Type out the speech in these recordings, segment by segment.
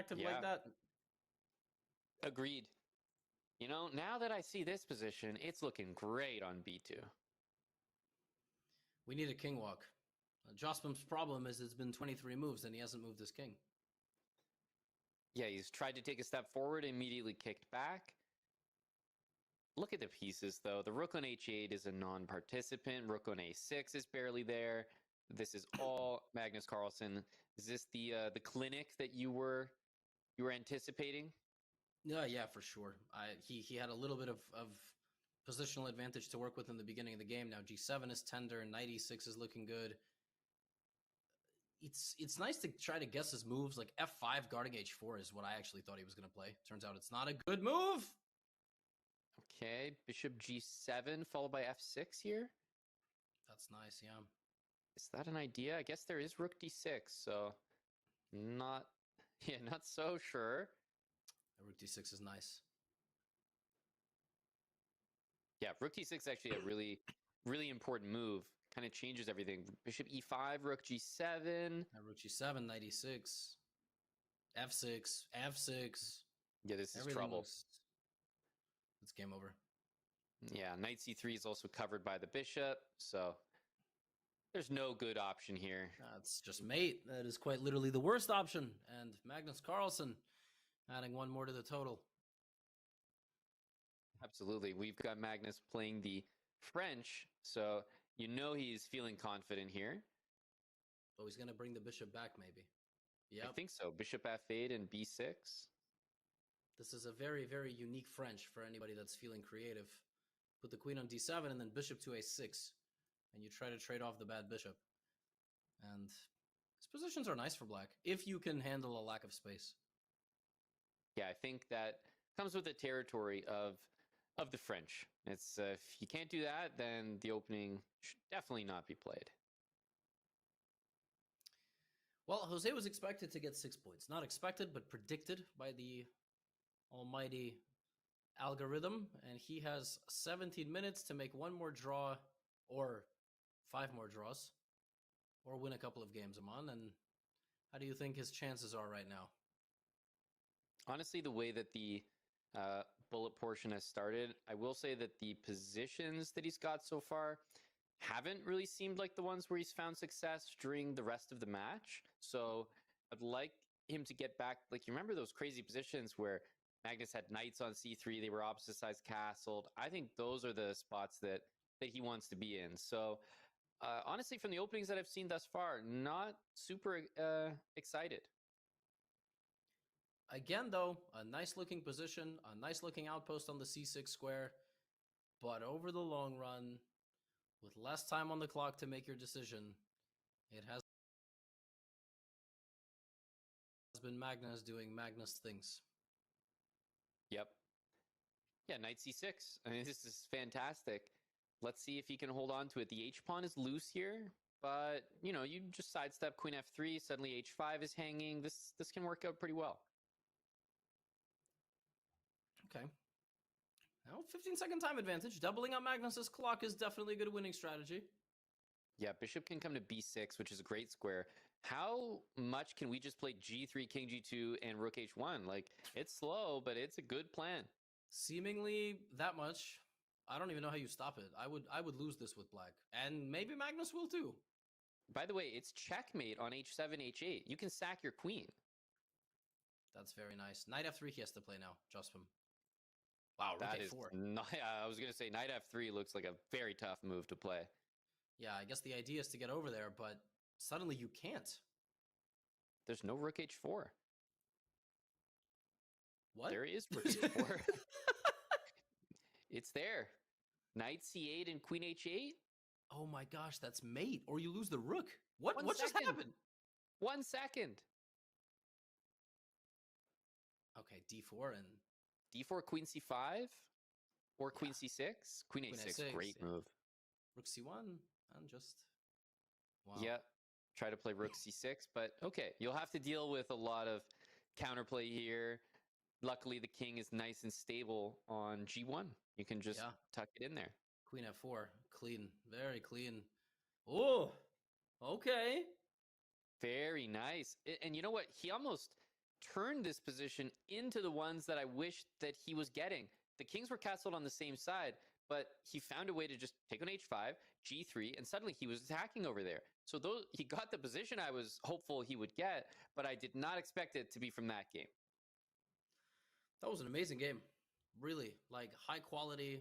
active like that. Agreed. You know, now that I see this position, it's looking great on b2. We need a king walk. Jospem's problem is it's been 23 moves and he hasn't moved his king. Yeah, he's tried to take a step forward, immediately kicked back. Look at the pieces, though. The rook on h8 is a non-participant. Rook on a6 is barely there. This is all Magnus Carlsen. Is this the clinic that you were anticipating? Yeah, for sure. He had a little bit of positional advantage to work with in the beginning of the game. Now g7 is tender, knight e6 is looking good. It's nice to try to guess his moves. Like f5 guarding h4 is what I actually thought he was going to play. Turns out it's not a good move. Okay, bishop g7 followed by f6 here. That's nice, yeah. Is that an idea? I guess there is rook d6, so not so sure. Rook d6 is nice. Yeah, rook d6 is actually a really, really important move. Kind of changes everything. Bishop e5, rook g7. Rook g7, knight e6, f6, f6. Yeah, this is trouble. It's game over. Yeah, knight c3 is also covered by the bishop, so there's no good option here. That's just mate. That is quite literally the worst option. And Magnus Carlsen adding one more to the total. Absolutely. We've got Magnus playing the French, so you know he's feeling confident here. Oh, he's going to bring the bishop back, maybe. Yeah, I think so. Bishop f8 and b6. This is a very, very unique French for anybody that's feeling creative. Put the queen on d7 and then bishop to a6. And you try to trade off the bad bishop. And his positions are nice for black, if you can handle a lack of space. Yeah, I think that comes with the territory of the French. It's if you can't do that, then the opening should definitely not be played. Well, Jose was expected to get 6 points. Not expected, but predicted by the almighty algorithm. And he has 17 minutes to make one more draw or 5 more draws or win a couple of games, Aman. And how do you think his chances are right now? Honestly, the way that the bullet portion has started, I will say that the positions that he's got so far haven't really seemed like the ones where he's found success during the rest of the match. So I'd like him to get back. Like, you remember those crazy positions where Magnus had knights on c3, they were opposite sides castled. I think those are the spots that he wants to be in. So honestly, from the openings that I've seen thus far, not super excited. Again, though, a nice-looking position, a nice-looking outpost on the c6 square. But over the long run, with less time on the clock to make your decision, it has been Magnus doing Magnus things. Yep. Yeah, knight c6. I mean, this is fantastic. Let's see if he can hold on to it. The h-pawn is loose here, but, you know, you just sidestep queen f3, suddenly h5 is hanging. This can work out pretty well. Okay. Now, 15-second time advantage. Doubling up Magnus's clock is definitely a good winning strategy. Yeah, bishop can come to b6, which is a great square. How much can we just play g3, king g2, and rook h1? Like, it's slow, but it's a good plan. Seemingly that much. I don't even know how you stop it. I would lose this with black. And maybe Magnus will too. By the way, it's checkmate on h7, h8. You can sack your queen. That's very nice. Knight f3 he has to play now, Jospem. Wow, rook a4. I was going to say knight f3 looks like a very tough move to play. Yeah, I guess the idea is to get over there, but suddenly you can't. There's no rook h4. What? There is rook h4. It's there. Knight c8 and queen h8. Oh my gosh, that's mate. Or you lose the rook. What just happened? 1 second. Okay, d4 and... d4, queen c5? Or queen c6? Queen a6, great move. Rook c1 and just... Wow. Yeah, try to play rook c6, but okay. You'll have to deal with a lot of counterplay here. Luckily, the king is nice and stable on g1. You can just tuck it in there. Queen f4, clean, very clean. Oh, okay. Very nice. And you know what? He almost turned this position into the ones that I wish that he was getting. The kings were castled on the same side, but he found a way to just take on h5, g3, and suddenly he was attacking over there. So he got the position I was hopeful he would get, but I did not expect it to be from that game. That was an amazing game. Really, like high quality,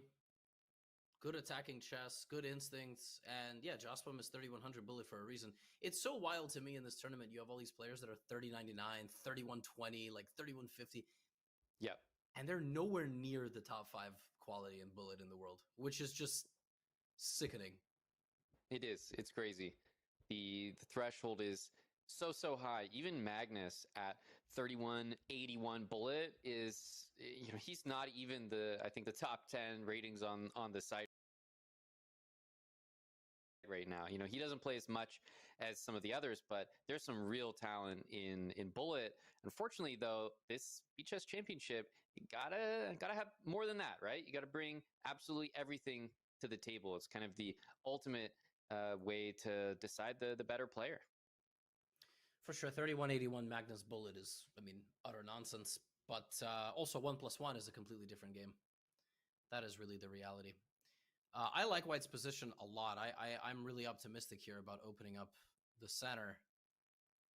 good attacking chess, good instincts, and yeah, Jospem is 3100 bullet for a reason. It's so wild to me in this tournament. You have all these players that are 3099, 3120, like 3150. Yep. And they're nowhere near the top 5 quality and bullet in the world, which is just sickening. It is. It's crazy. The threshold is so high. Even Magnus at 3181 bullet is, he's not even I think the top 10 ratings on the site right now. He doesn't play as much as some of the others, but there's some real talent in bullet. Unfortunately, though, this BChess championship, you gotta have more than that, right? You gotta bring absolutely everything to the table. It's kind of the ultimate way to decide the better player. For sure, 3181 Magnus bullet is, utter nonsense. But also 1+1 is a completely different game. That is really the reality. I like White's position a lot. I'm really optimistic here about opening up the center.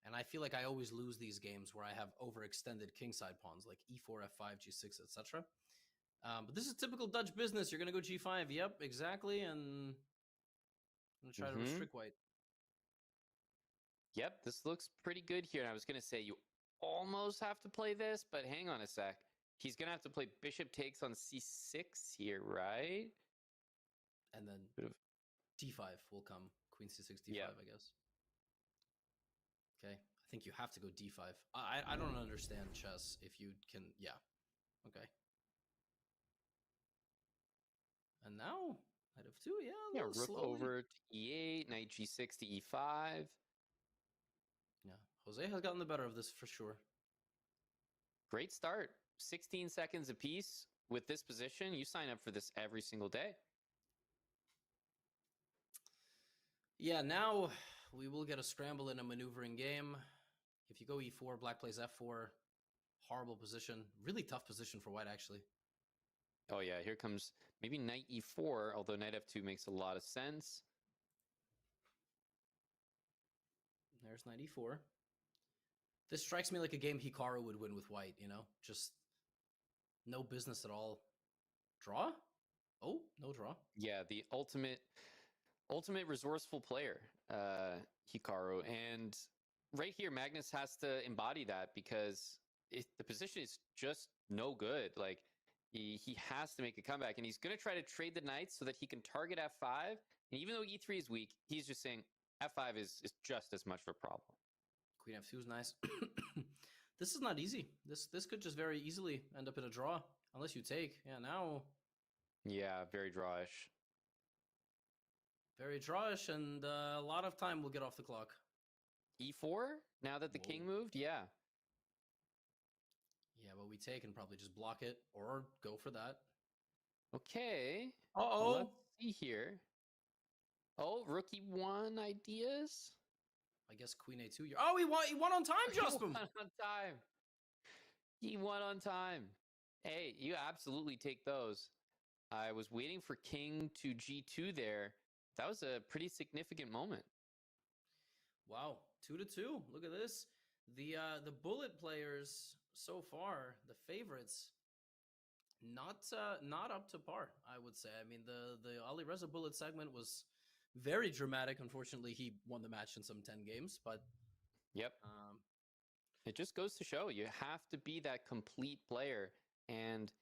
And I feel like I always lose these games where I have overextended kingside pawns, like e4, f5, g6, etc. But this is typical Dutch business. You're going to go g5. Yep, exactly. And I'm going to try to restrict White. Yep, this looks pretty good here. And I was going to say you almost have to play this, but hang on a sec. He's going to have to play bishop takes on c6 here, right? And then d5 will come. Queen c6, d5, yep. I guess. Okay. I think you have to go d5. I don't understand chess if you can... Yeah. Okay. And now, knight f2, yeah, rook slowly. Over to e8, knight g6 to e5. Yeah, Jose has gotten the better of this for sure. Great start. 16 seconds apiece with this position. You sign up for this every single day. Yeah, now we will get a scramble in a maneuvering game. If you go e4, black plays f4. Horrible position. Really tough position for white, actually. Oh, yeah. Here comes maybe knight e4, although knight f2 makes a lot of sense. There's knight e4. This strikes me like a game Hikaru would win with white, Just no business at all. Draw? Oh, no draw. Yeah, the ultimate resourceful player, Hikaru. And right here, Magnus has to embody that because the position is just no good. Like, he has to make a comeback, and he's going to try to trade the knights so that he can target f5. And even though e3 is weak, he's just saying f5 is just as much of a problem. Queen f2 is nice. This is not easy. This could just very easily end up in a draw, unless you take. Yeah, now... Yeah, very drawish. Very drawish, and a lot of time will get off the clock. e4? Now that the king moved? Yeah. Yeah, but we take and probably just block it, or go for that. Okay. Uh-oh. Let's see here. Oh, rook e1 ideas? I guess queen a2. Oh, he won on time, Jospem! He won on time. He won on time. Hey, you absolutely take those. I was waiting for king to g2 there. That was a pretty significant moment. Wow, 2-2. Look at this. The bullet players so far, the favorites, not up to par, I would say. I mean, the Ali Reza bullet segment was very dramatic. Unfortunately, he won the match in some 10 games, but yep. It just goes to show you have to be that complete player, and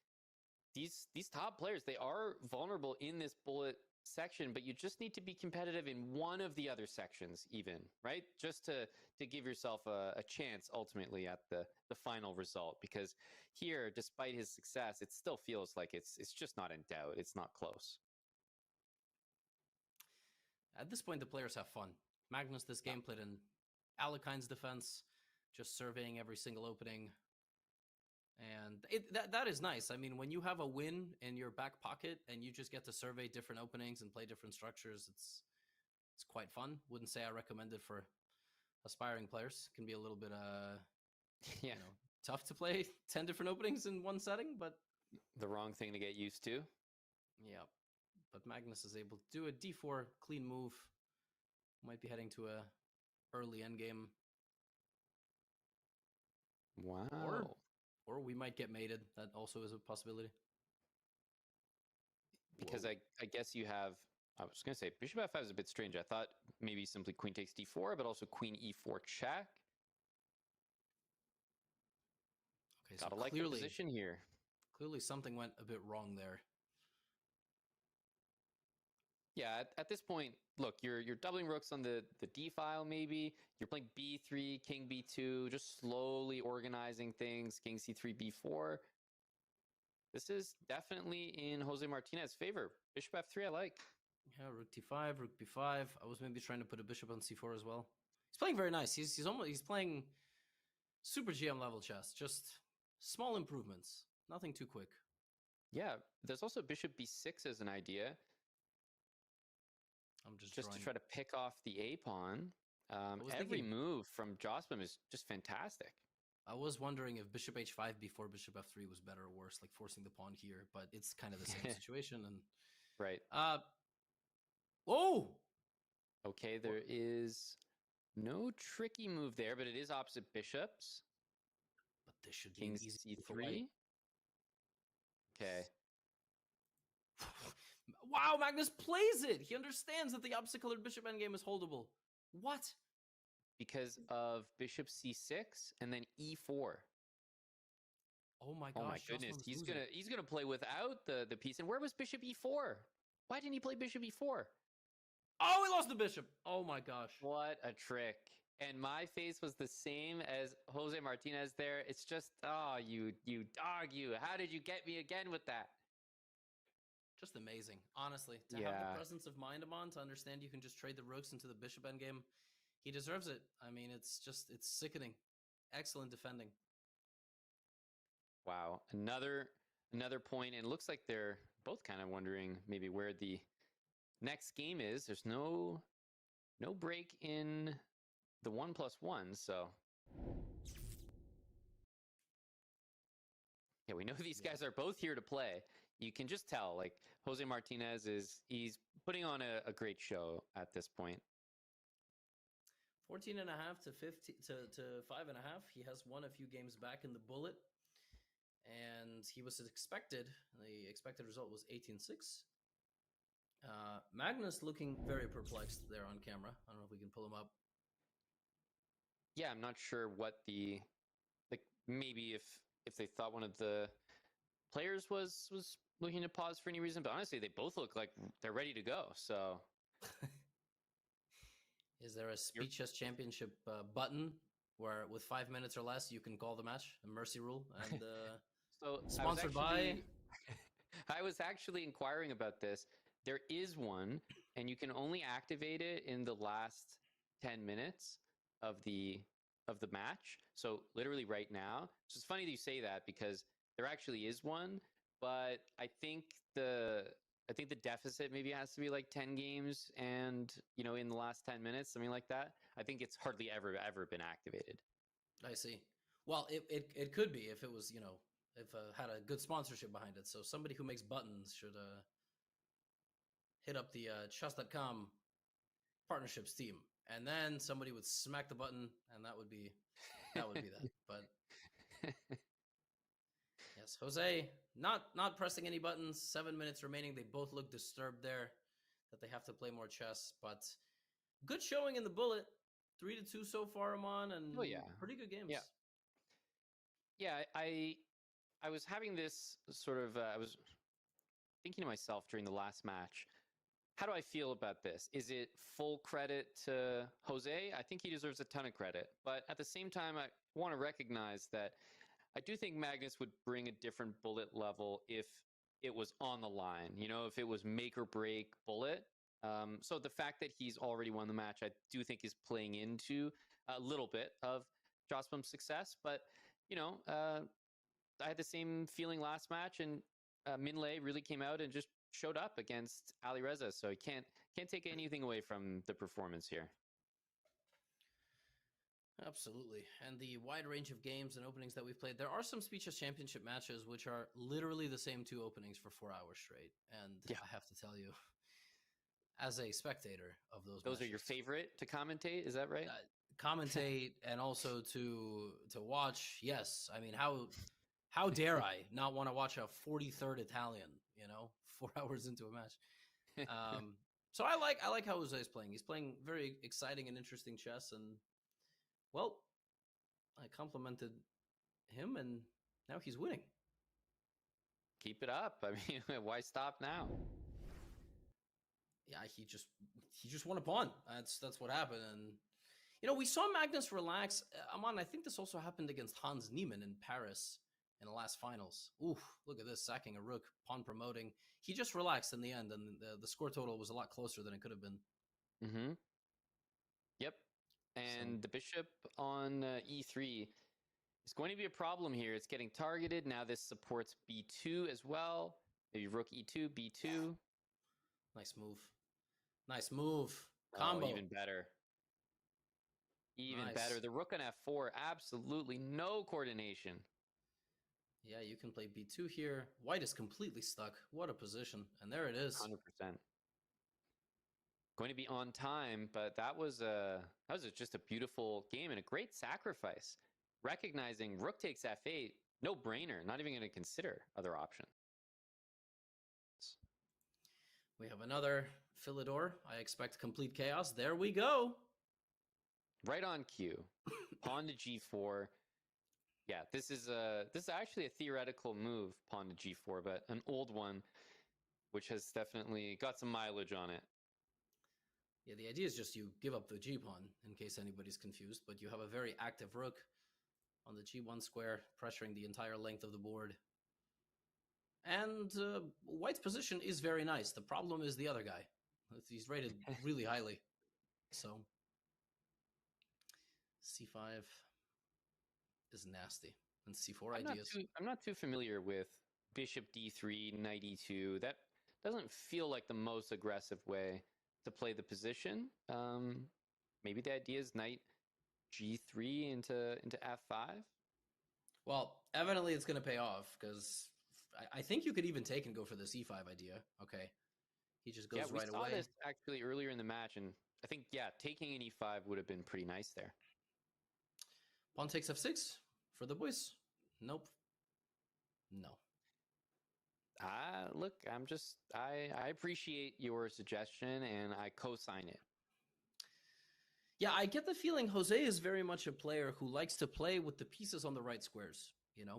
these top players, they are vulnerable in this bullet section, but you just need to be competitive in one of the other sections even, right? Just to give yourself a chance ultimately at the final result, because here, despite his success, it still feels like it's just not in doubt. It's not close. At this point, the players have fun. Magnus this game played in Alekhine's defense, just surveying every single opening. And that is nice. I mean, when you have a win in your back pocket and you just get to survey different openings and play different structures, it's quite fun. Wouldn't say I recommend it for aspiring players. It can be a little bit tough to play 10 different openings in one setting, but The wrong thing to get used to. yeah. But Magnus is able to do a d4 clean move. Might be heading to a early endgame. Wow. Or we might get mated. That also is a possibility. Because Whoa. I guess you have, I was going to say, bishop f5 is a bit strange. I thought maybe simply queen takes d4, but also queen e4 check. Okay, Gotta so like the position here. Clearly something went a bit wrong there. Yeah, at this point, look, you're doubling rooks on the d file. Maybe you're playing b3, king b2, just slowly organizing things. King c3, b4. This is definitely in Jose Martinez's favor. Bishop f3, I like. Yeah, rook d5, rook b5. I was maybe trying to put a bishop on c4 as well. He's playing very nice. He's playing super GM level chess. Just small improvements. Nothing too quick. Yeah, there's also bishop b6 as an idea. I'm just to try to pick off the a pawn. Every move from Jospem is just fantastic. I was wondering if bishop h5 before bishop f3 was better or worse, like forcing the pawn here, but it's kind of the same situation. And right. Whoa! Okay, there is no tricky move there, but it is opposite bishops. But this should be king an easy c3. Okay. Wow, Magnus plays it. He understands that the opposite colored bishop endgame is holdable. What? Because of bishop c6 and then e4. Oh my gosh! Oh my goodness, he's gonna play without the piece. And where was bishop e4? Why didn't he play bishop e4? Oh, he lost the bishop. Oh my gosh! What a trick! And my face was the same as Jose Martinez there. It's just, oh, you dog, you. How did you get me again with that? Just amazing, honestly. To have the presence of mind, Amon, to understand you can just trade the rooks into the bishop endgame. He deserves it. I mean, it's sickening. Excellent defending. Wow, another point, and it looks like they're both kind of wondering maybe where the next game is. There's no break in the 1+1, so yeah, we know these guys are both here to play. You can just tell, like, Jose Martinez he's putting on a great show at this point. 14.5 to 15 to 5.5. He has won a few games back in the bullet, and he was expected. The expected result was 18-6. Magnus looking very perplexed there on camera. I don't know if we can pull him up. Yeah, I'm not sure what the, like, maybe if they thought one of the players was looking to pause for any reason, but honestly, they both look like they're ready to go. So, is there a Speed Chess Championship button where with 5 minutes or less you can call the match, a mercy rule, and so sponsored by? I was actually inquiring about this. There is one, and you can only activate it in the last 10 minutes of the match. So literally right now. So it's funny that you say that because there actually is one, but I think the deficit maybe has to be like 10 games and, in the last 10 minutes, something like that. I think it's hardly ever been activated. I see. Well, it could be if it was, if had a good sponsorship behind it. So somebody who makes buttons should hit up the chess.com partnerships team, and then somebody would smack the button, and that would be that. But yes, Jose not pressing any buttons. 7 minutes remaining. They both look disturbed there that they have to play more chess, but good showing in the bullet. 3-2 so far, Amon, and pretty good games. Yeah, I was having this sort of I was thinking to myself during the last match, how do I feel about this? Is it full credit to Jose? I think he deserves a ton of credit, but at the same time, I want to recognize that I do think Magnus would bring a different bullet level if it was on the line, if it was make or break bullet. So the fact that he's already won the match, I do think is playing into a little bit of Jospem's success. But, I had the same feeling last match, and Minlay really came out and just showed up against Ali Reza. So you can't take anything away from the performance here. Absolutely. And the wide range of games and openings that we've played, there are some Speeches Championship matches which are literally the same two openings for 4 hours straight. And Yeah. I have to tell you, as a spectator of those Those matches, are your favorite to commentate, is that right? commentate and also to watch. Yes, I mean how dare I not want to watch a 43rd Italian? 4 hours into a match. Um, so I like how Jose is playing. He's playing very exciting and interesting chess, and well, I complimented him, and now he's winning. Keep it up. I mean, why stop now? Yeah, he just won a pawn. That's what happened, and we saw Magnus relax. Aman, I think this also happened against Hans Niemann in Paris in the last finals. Oof, look at this, sacking a rook, pawn promoting. He just relaxed in the end, and the score total was a lot closer than it could have been. Mm-hmm. Yep. And the bishop on e3 is going to be a problem here. It's getting targeted. Now this supports b2 as well. Maybe rook e2, b2. Nice move. Nice move. Combo. Oh, even better. Even Nice. better. The rook on f4, absolutely no coordination. Yeah, you can play b2 here. White is completely stuck. What a position. And there it is. 100%. Going to be on time, but that was just a beautiful game and a great sacrifice. Recognizing rook takes f8, no brainer, not even going to consider other options. We have another Philidor. I expect complete chaos. There we go. Right on cue. Pawn to g4. Yeah, this is actually a theoretical move, pawn to g4, but an old one, which has definitely got some mileage on it. Yeah, the idea is just you give up the g-pawn, in case anybody's confused, but you have a very active rook on the g1 square, pressuring the entire length of the board. And White's position is very nice. The problem is the other guy. He's rated really highly. So c5 is nasty. And c4 ideas. I'm not too familiar with bishop d3, knight e2. That doesn't feel like the most aggressive way to play the position. Maybe the idea is knight g3 into f5. Well, evidently it's going to pay off, because I think you could even take and go for the c5 idea. Okay. He just goes right away. We saw this actually earlier in the match, and I think, yeah, taking an e5 would have been pretty nice there. Pawn takes f6 for the boys. Nope. No. Look, I appreciate your suggestion, and I co-sign it. Yeah, I get the feeling Jose is very much a player who likes to play with the pieces on the right squares,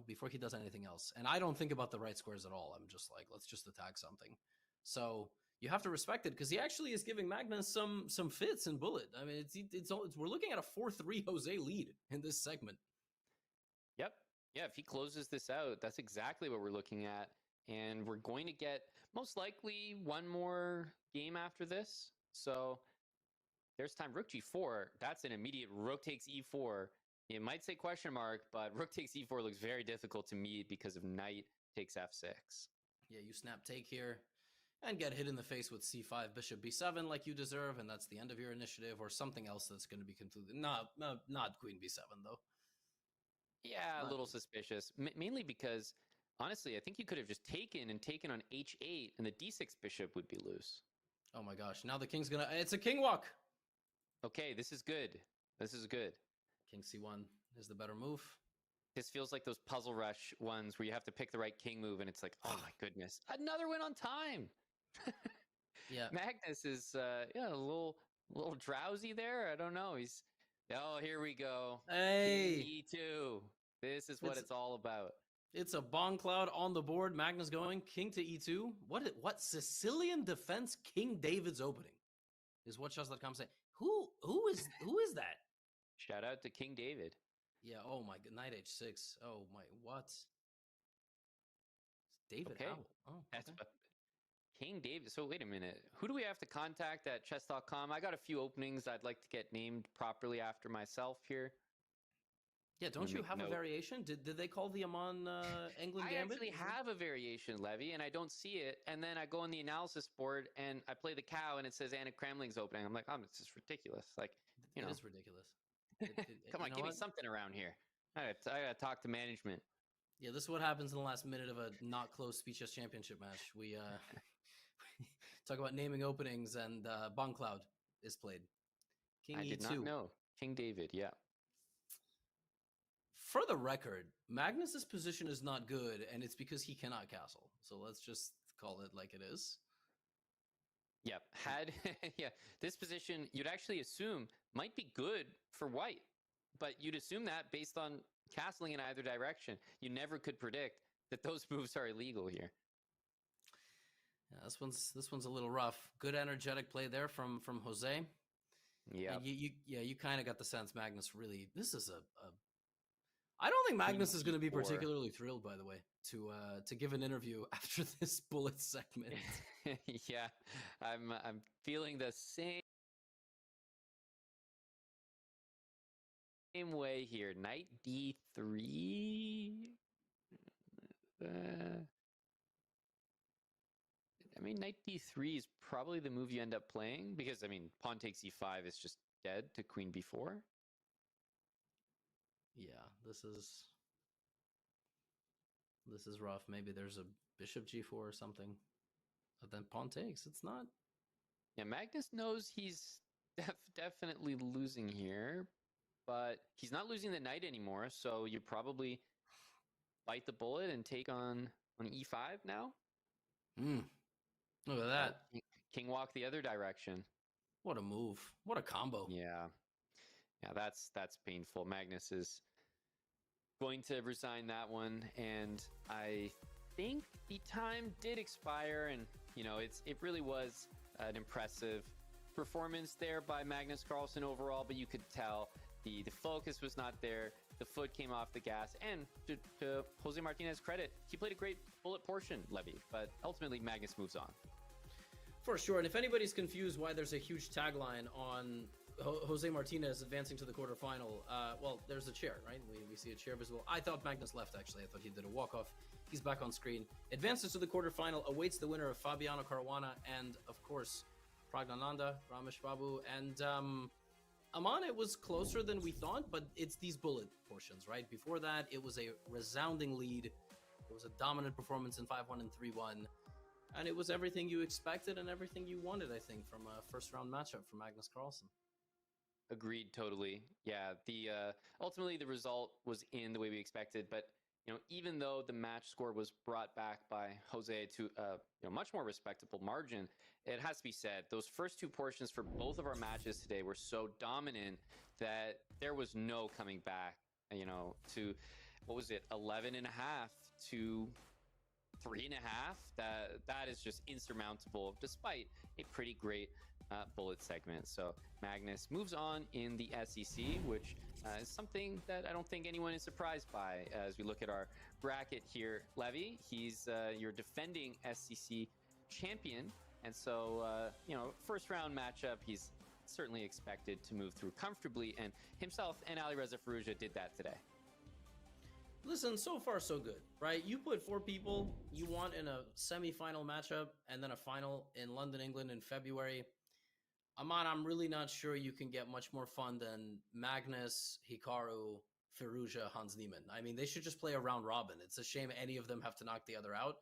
before he does anything else. And I don't think about the right squares at all. I'm just like, let's just attack something. So you have to respect it, because he actually is giving Magnus some fits and bullet. I mean, we're looking at a 4-3 Jose lead in this segment. Yep. Yeah, if he closes this out, that's exactly what we're looking at. And we're going to get most likely one more game after this. So there's time. Rook g4. That's an immediate rook takes e4. You might say question mark, but rook takes e4 looks very difficult to meet because of knight takes f6. Yeah, you snap take here and get hit in the face with c5, bishop b7 like you deserve, and that's the end of your initiative, or something else that's going to be concluded. Not queen b7, though. Yeah, a little suspicious. Mainly because, honestly, I think you could have just taken on h8, and the d6 bishop would be loose. Oh my gosh, now the king's gonna... It's a king walk! Okay, this is good. This is good. King c1 is the better move. This feels like those puzzle rush ones where you have to pick the right king move, and it's like, oh my goodness, another win on time! Yeah. Magnus is a little drowsy there. I don't know. Here we go. Hey, King e2. This is what it's all about. It's a bomb cloud on the board. Magnus going king to e2. What Sicilian defense King David's opening is what chess.com say. Who is that? Shout out to King David. Yeah. Oh my god. Knight h6. Oh my. What? David okay. Howell. Oh, that's King David. So wait a minute. Who do we have to contact at chess.com? I got a few openings I'd like to get named properly after myself here. Yeah, don't you have a variation? Did they call the Amon England I Gambit? actually have a variation, Levy, and I don't see it. And then I go on the analysis board and I play the cow, and it says Anna Kremling's opening. I'm like, it's just ridiculous. Like, it is ridiculous. Come on, You know give me what? something around here. I gotta talk to management. Yeah, this is what happens in the last minute of a not close Speechless Championship match. We talk about naming openings, and Bon Cloud is played. King I did not E2. know. King David, yeah. For the record, Magnus's position is not good, and it's because he cannot castle. So let's just call it like it is. Yep. Yeah, this position you'd actually assume might be good for white, but you'd assume that based on castling in either direction. You never could predict that those moves are illegal here. Yeah, this one's a little rough. Good energetic play there from Jose. Yeah. And you kind of got the sense Magnus really, this is a I don't think Magnus is going to be particularly thrilled, by the way, to give an interview after this bullet segment. Yeah, I'm feeling the same way here. Knight D3. I mean, Knight D3 is probably the move you end up playing because, I mean, pawn takes E5 is just dead to Queen B4. Yeah, this is rough. Maybe there's a bishop G4 or something. But then pawn takes. It's not. Yeah, Magnus knows he's definitely losing here, but he's not losing the knight anymore, so you probably bite the bullet and take on E5 now. Look at that. Oh, king walk the other direction. What a move. What a combo. Yeah. Yeah, that's painful. Magnus is going to resign that one, and I think the time did expire, and it really was an impressive performance there by Magnus Carlsen overall, but you could tell the focus was not there. The foot came off the gas, and to Jose Martinez's credit, he played a great bullet portion, Levy, but ultimately Magnus moves on. For sure, and if anybody's confused why there's a huge tagline on Jose Martinez advancing to the quarterfinal, well, there's a chair, right? We see a chair visible. I thought Magnus left, actually. I thought he did a walk-off. He's back on screen. Advances to the quarterfinal, awaits the winner of Fabiano Caruana and, of course, Praggnanandhaa, Ramesh Babu. And Aman, it was closer than we thought, but it's these bullet portions, right? Before that, it was a resounding lead. It was a dominant performance in 5-1 and 3-1. And it was everything you expected and everything you wanted, I think, from a first-round matchup for Magnus Carlsen. Agreed, totally. Yeah, ultimately the result was in the way we expected, but even though the match score was brought back by Jose to a much more respectable margin, it has to be said those first two portions for both of our matches today were so dominant that there was no coming back. To what was it, 11 and a half to 3.5? That is just insurmountable, despite a pretty great bullet segment. So Magnus moves on in the SEC, which is something that I don't think anyone is surprised by as we look at our bracket here. Levy, he's your defending SEC champion, and so first round matchup, he's certainly expected to move through comfortably, and himself and Alireza Firouzja did that today. Listen, so far so good, right? You put 4 people you want in a semi-final matchup and then a final in London, England in February. Aman, I'm really not sure you can get much more fun than Magnus, Hikaru, Firouzja, Hans Niemann. I mean, they should just play a round robin. It's a shame any of them have to knock the other out.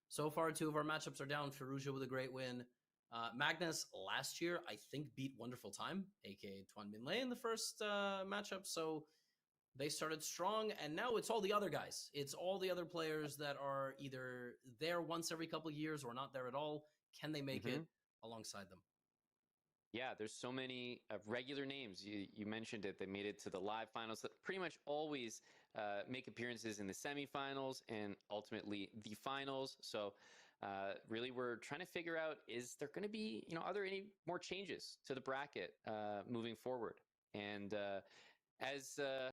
So far, 2 of our matchups are down. Firouzja with a great win. Magnus last year, I think, beat Wonderful Time, aka Tuan Minlay, in the first matchup. So they started strong, and now it's all the other guys. It's all the other players that are either there once every couple of years or not there at all. Can they make it alongside them? Yeah, there's so many regular names. You mentioned it. They made it to the live finals that pretty much always make appearances in the semifinals and ultimately the finals. So really, we're trying to figure out, is there going to be, are there any more changes to the bracket moving forward? And as